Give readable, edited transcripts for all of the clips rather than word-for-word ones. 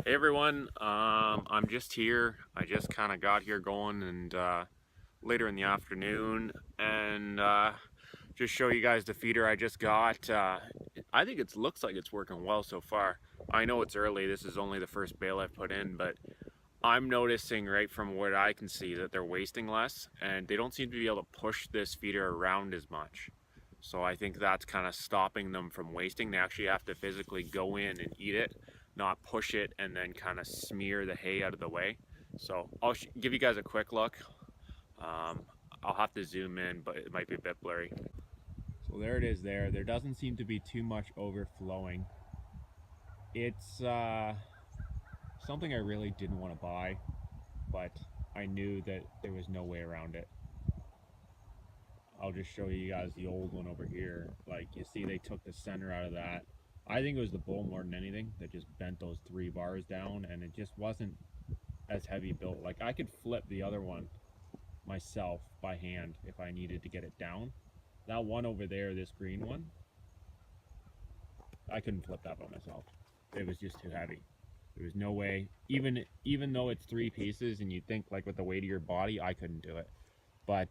Hey everyone, I'm just here. I just kind of got here going and later in the afternoon and just show you guys the feeder I just got. I think it looks like it's working well so far. I know it's early, this is only the first bale I've put in, but I'm noticing right from what I can see that they're wasting less and they don't seem to be able to push this feeder around as much. So I think that's kind of stopping them from wasting. They actually have to physically go in and eat it, not push it and then kind of smear the hay out of the way. So I'll give you guys a quick look. Um, I'll have to zoom in, but it might be a bit blurry. So there it is there. There doesn't seem to be too much overflowing. It's something I really didn't want to buy, but I knew that there was no way around it. I'll just show you guys the old one over here. Like, you see they took the center out of that. I think it was the bull more than anything that just bent those 3 bars down, and it just wasn't as heavy built. Like, I could flip the other one myself by hand if I needed to get it down. That one over there, this green one, I couldn't flip that by myself. It was just too heavy. There was no way, even though it's 3 pieces and you think like with the weight of your body, I couldn't do it. But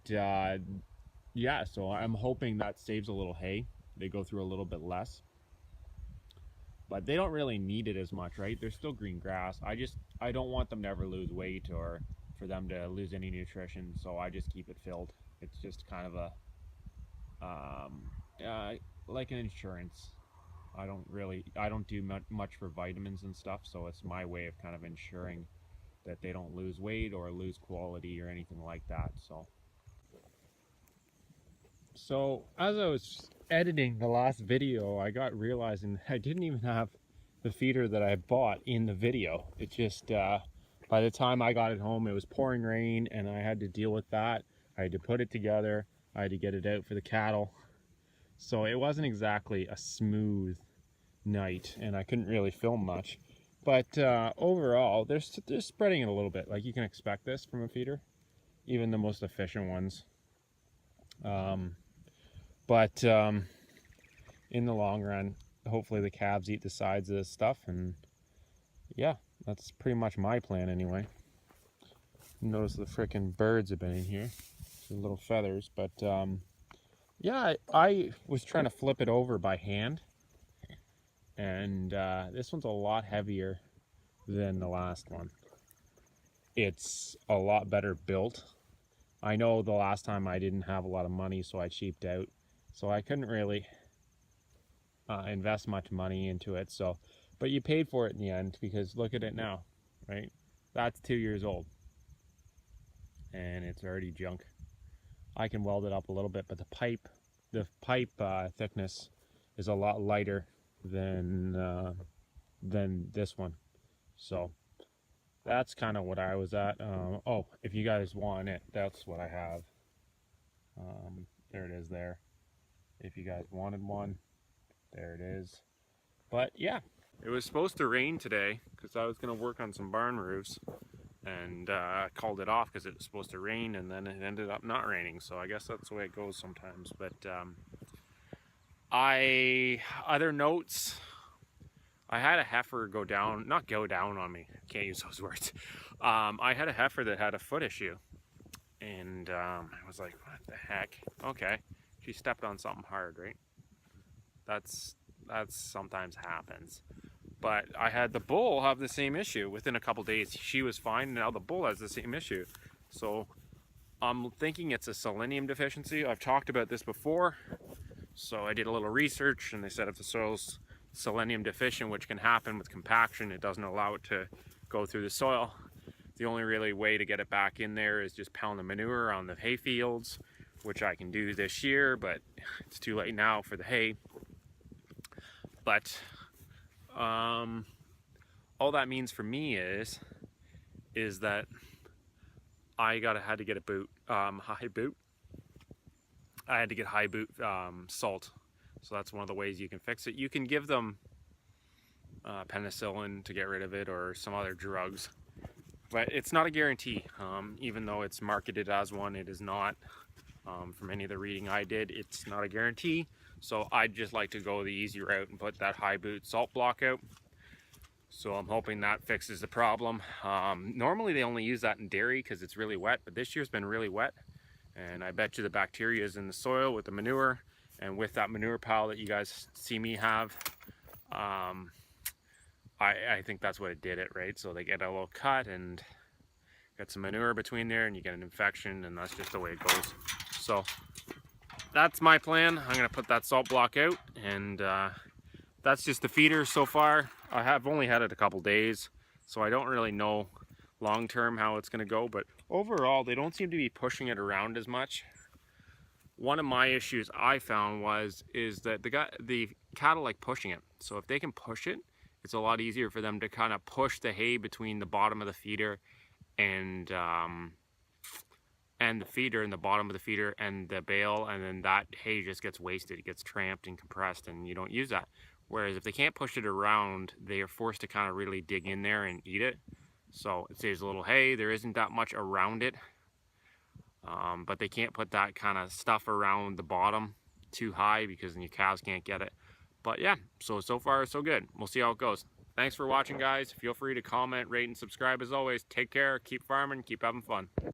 yeah, so I'm hoping that saves a little hay. They go through a little bit less, but they don't really need it as much, right? They're still green grass. I don't want them to ever lose weight or for them to lose any nutrition, so I just keep it filled. It's just kind of a like an insurance. I don't do much for vitamins and stuff, so it's my way of kind of ensuring that they don't lose weight or lose quality or anything like that. So as I was editing the last video, I got realizing I didn't even have the feeder that I bought in the video. It just, by the time I got it home, it was pouring rain and I had to deal with that. I had to put it together. I had to get it out for the cattle. So it wasn't exactly a smooth night and I couldn't really film much. But overall, they're spreading it a little bit. Like, you can expect this from a feeder, even the most efficient ones. But in the long run, hopefully the calves eat the sides of this stuff, and yeah, that's pretty much my plan anyway. Notice the frickin' birds have been in here, the little feathers, but yeah, I was trying to flip it over by hand, and this one's a lot heavier than the last one. It's a lot better built. I know the last time I didn't have a lot of money, so I cheaped out, so I couldn't really invest much money into it. So, but you paid for it in the end, because look at it now, right? That's 2 years old and it's already junk. I can weld it up a little bit, but the pipe thickness is a lot lighter than this one. So that's kind of what I was at. Oh, if you guys want it, that's what I have. There it is there. If you guys wanted one, there it is. But yeah, it was supposed to rain today because I was going to work on some barn roofs, and I called it off because it was supposed to rain, and then it ended up not raining. So I guess that's the way it goes sometimes. But other notes, I had a heifer not go down on me, can't use those words. I had a heifer that had a foot issue, and I was like, what the heck? Okay, she stepped on something hard, right? That's sometimes happens. But I had the bull have the same issue. Within a couple days, she was fine, and now the bull has the same issue. So I'm thinking it's a selenium deficiency. I've talked about this before. So I did a little research, and they said if the soil's selenium deficient, which can happen with compaction, it doesn't allow it to go through the soil. The only really way to get it back in there is just pound the manure on the hay fields, which I can do this year, but it's too late now for the hay. But all that means for me is that I had to get a boot, high boot. I had to get high boot salt. So that's one of the ways you can fix it. You can give them penicillin to get rid of it, or some other drugs, but it's not a guarantee. Even though it's marketed as one, it is not. From any of the reading I did, it's not a guarantee. So I'd just like to go the easy route and put that high boot salt block out. So I'm hoping that fixes the problem. Normally they only use that in dairy because it's really wet, but this year's been really wet. And I bet you the bacteria is in the soil with the manure, and with that manure pile that you guys see me have, I think that's what it did it, right? So they get a little cut and get some manure between there and you get an infection, and that's just the way it goes. So that's my plan. I'm gonna put that salt block out, and that's just the feeder so far. I have only had it a couple days, so I don't really know long term how it's gonna go, but overall they don't seem to be pushing it around as much. One of my issues I found is that the cattle like pushing it. So if they can push it, it's a lot easier for them to kind of push the hay between the bottom of the feeder and the feeder, and the bottom of the feeder and the bale, and then that hay just gets wasted. It gets tramped and compressed and you don't use that. Whereas if they can't push it around, they are forced to kind of really dig in there and eat it. So it saves a little hay. There isn't that much around it, but they can't put that kind of stuff around the bottom too high because then your cows can't get it. But yeah, so far so good. We'll see how it goes. Thanks for watching, guys. Feel free to comment, rate, and subscribe as always. Take care, keep farming, keep having fun.